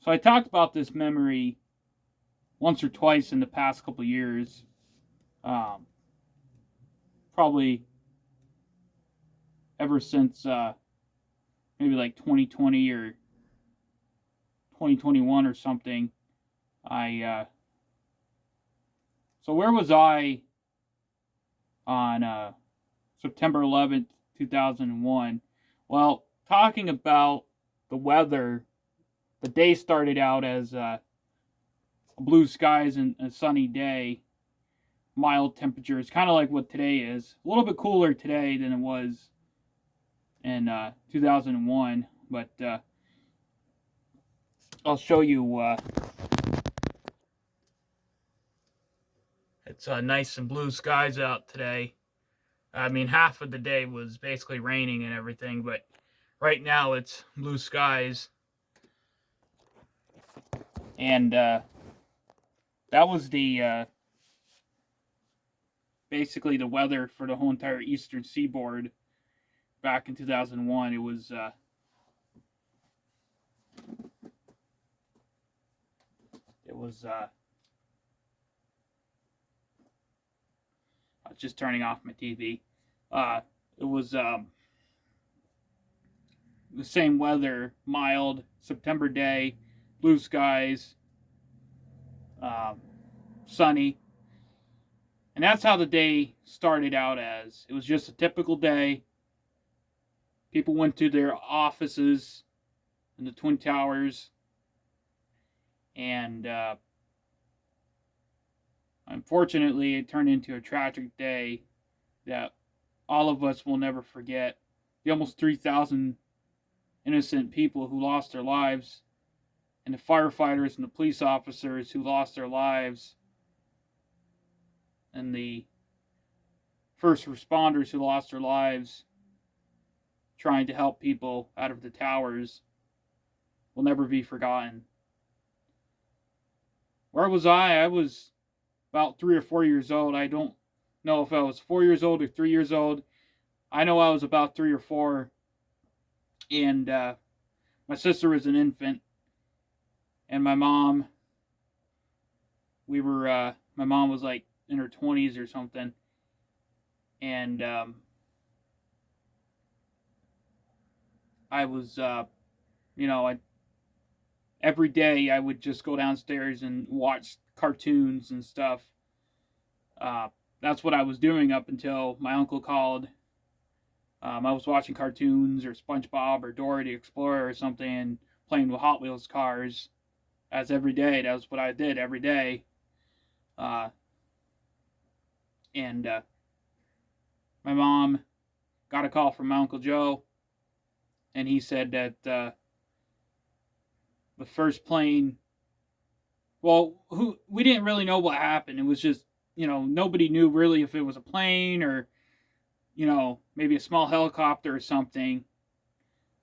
So I talked about this memory once or twice in the past couple of years. Um, Probably ever since maybe like 2020 or 2021 or something. I So where was I on September 11th, 2001? Well, talking about the weather, the day started out as blue skies and a sunny day, mild temperatures, kind of like what today is. A little bit cooler today than it was in 2001, but I'll show you. It's nice and blue skies out today. I mean, half of the day was basically raining and everything, but right now it's blue skies, and that was the basically the weather for the whole entire eastern seaboard back in 2001. It was I was just turning off my TV. It was the same weather, mild September day, blue skies, um, sunny, and that's how the day started out. As it was just a typical day. People went to their offices in the Twin Towers, and unfortunately, it turned into a tragic day that all of us will never forget. The almost 3,000 innocent people who lost their lives, and the firefighters and the police officers who lost their lives, and the first responders who lost their lives trying to help people out of the towers will never be forgotten. Where was I? I was about 3 or 4 years old. I don't know if I was 4 years old or 3 years old. I know I was about 3 or 4, and my sister was an infant, and my mom, my mom was like in her 20s or something, and I was, every day I would just go downstairs and watch cartoons and stuff. Uh, that's what I was doing up until my uncle called. I was watching cartoons or SpongeBob or Dora the Explorer or something, and playing with Hot Wheels cars. As every day, that was what I did every day. Uh, and My mom got a call from my Uncle Joe, and he said that the first plane. Well, we didn't really know what happened. It was just, nobody knew really if it was a plane or, maybe a small helicopter or something.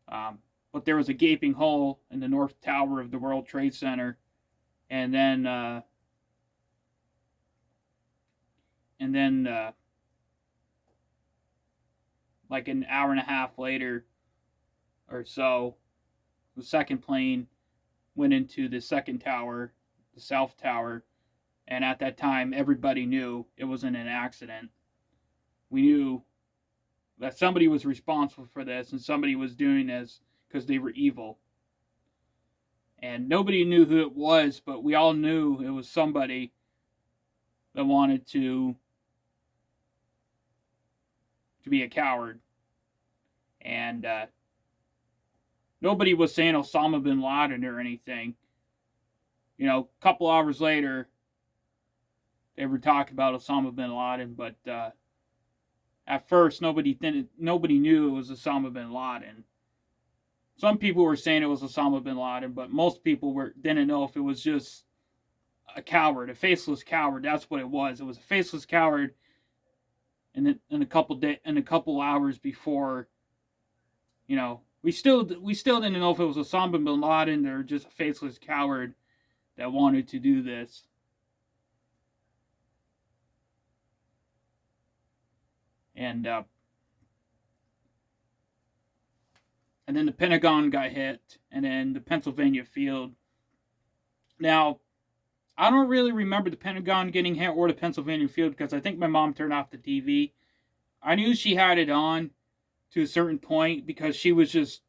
Um, but there was a gaping hole in the north tower of the World Trade Center, and then like an hour and a half later or so, the second plane went into the second tower, the south tower, and at that time everybody knew it wasn't an accident. We knew that somebody was responsible for this and somebody was doing this because they were evil. And nobody knew who it was, but we all knew it was somebody that wanted to be a coward. And nobody was saying Osama bin Laden or anything. A couple hours later, they were talking about Osama bin Laden, but at first nobody knew it was Osama bin Laden. Some people were saying it was Osama bin Laden, but most people didn't know if it was just a coward, a faceless coward. That's what it was. It was a faceless coward. In a couple hours before, we still didn't know if it was Osama bin Laden or just a faceless coward that wanted to do this. And and then the Pentagon got hit, and then the Pennsylvania field Now, I don't really remember the Pentagon getting hit or the Pennsylvania field because I think my mom turned off the TV. I knew she had it on to a certain point because she was just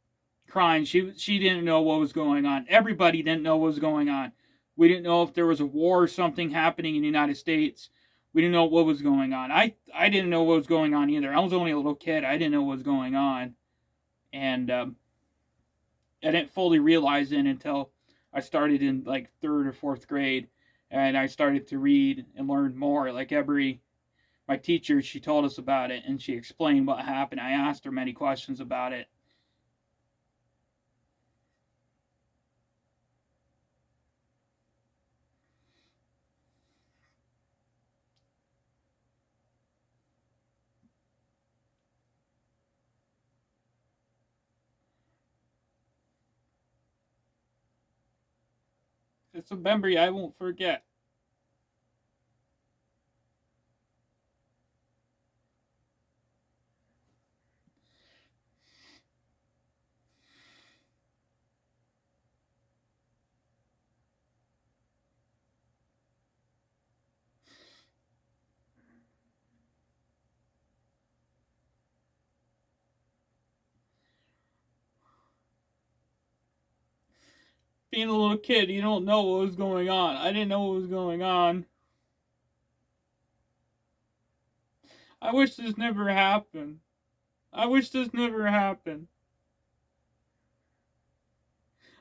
crying. She didn't know what was going on. Everybody didn't know what was going on. We didn't know if there was a war or something happening in the United States. We didn't know what was going on. I didn't know what was going on either. I was only a little kid. I didn't know what was going on, and I didn't fully realize it until I started in like third or fourth grade, and I started to read and learn more. Like every my teacher, she told us about it and she explained what happened. I asked her many questions about it. It's a memory I won't forget. Being a little kid, you don't know what was going on. I didn't know what was going on. I wish this never happened. I wish this never happened.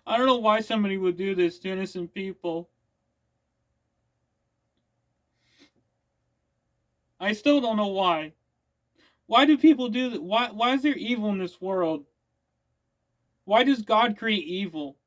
I don't know why somebody would do this to innocent people. I still don't know why. Why do people do that? Why is there evil in this world? Why does God create evil?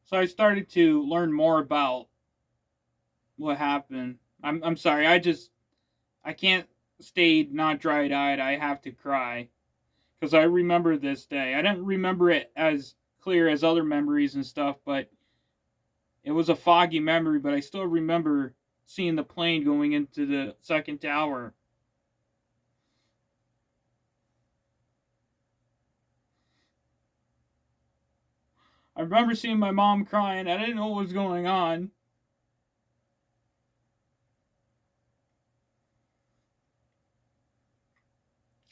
So I started to learn more about what happened. I'm sorry. I can't stay not dry eyed. I have to cry because I remember this day. I didn't remember it as clear as other memories and stuff, but it was a foggy memory. But I still remember seeing the plane going into the second tower. I remember seeing my mom crying. I didn't know what was going on.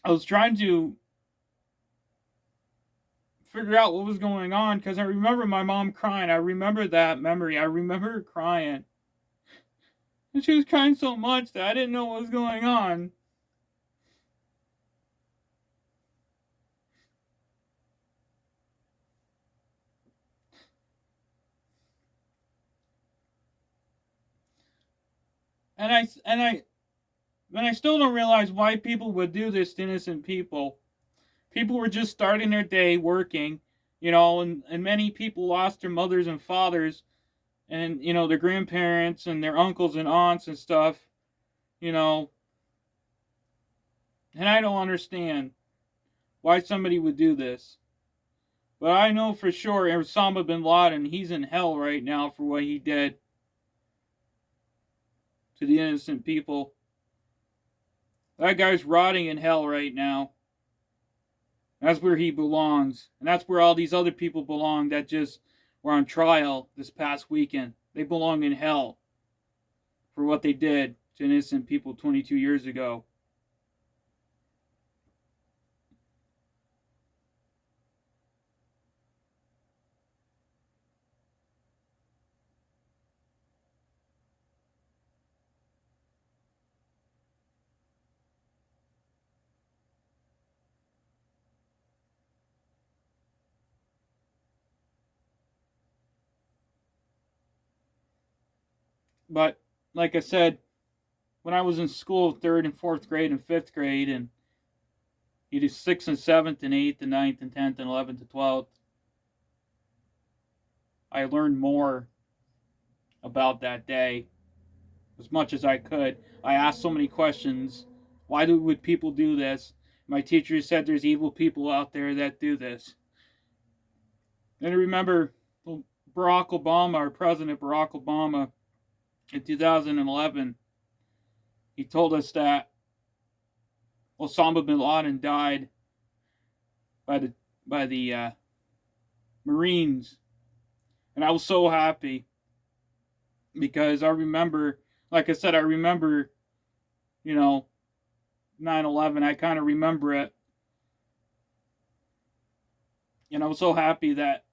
I was trying to figure out what was going on because I remember my mom crying. I remember that memory. I remember her crying. And she was crying so much that I didn't know what was going on. And I still don't realize why people would do this to innocent people. People were just starting their day working, and many people lost their mothers and fathers and, their grandparents and their uncles and aunts and stuff, you know, and I don't understand why somebody would do this. But I know for sure Osama bin Laden, he's in hell right now for what he did to the innocent people. That guy's rotting in hell right now. That's where he belongs. And that's where all these other people belong that just were on trial this past weekend. They belong in hell for what they did to innocent people 22 years ago. But like I said, when I was in school, third and fourth grade and fifth grade, and you do sixth and seventh and eighth and ninth and 10th and 11th and 12th, I learned more about that day as much as I could. I asked so many questions. Why would people do this? My teacher said there's evil people out there that do this. And I remember Barack Obama, our President Barack Obama, in 2011, he told us that Osama bin Laden died by the Marines, and I was so happy because I remember, like I said, I remember, 9/11. I kind of remember it, and I was so happy that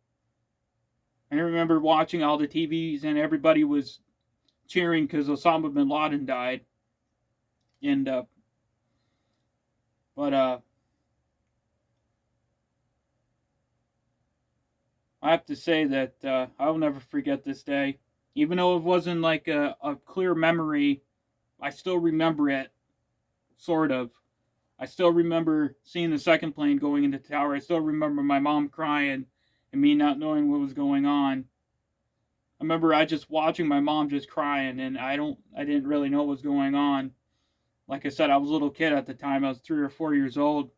I remember watching all the TVs and everybody was cheering because Osama bin Laden died, and but I have to say that I will never forget this day. Even though it wasn't like a clear memory, I still remember it, sort of. I still remember seeing the second plane going into the tower. I still remember my mom crying and me not knowing what was going on. I remember I just watching my mom just crying, and I didn't really know what was going on. Like I said, I was a little kid at the time. I was 3 or 4 years old.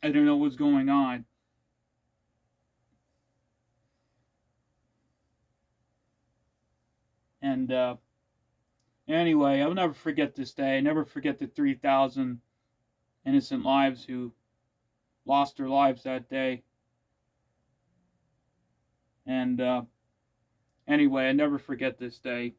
I didn't know what was going on. And anyway, I'll never forget this day. I never forget the 3,000 innocent lives who lost their lives that day. And anyway, I never forget this day.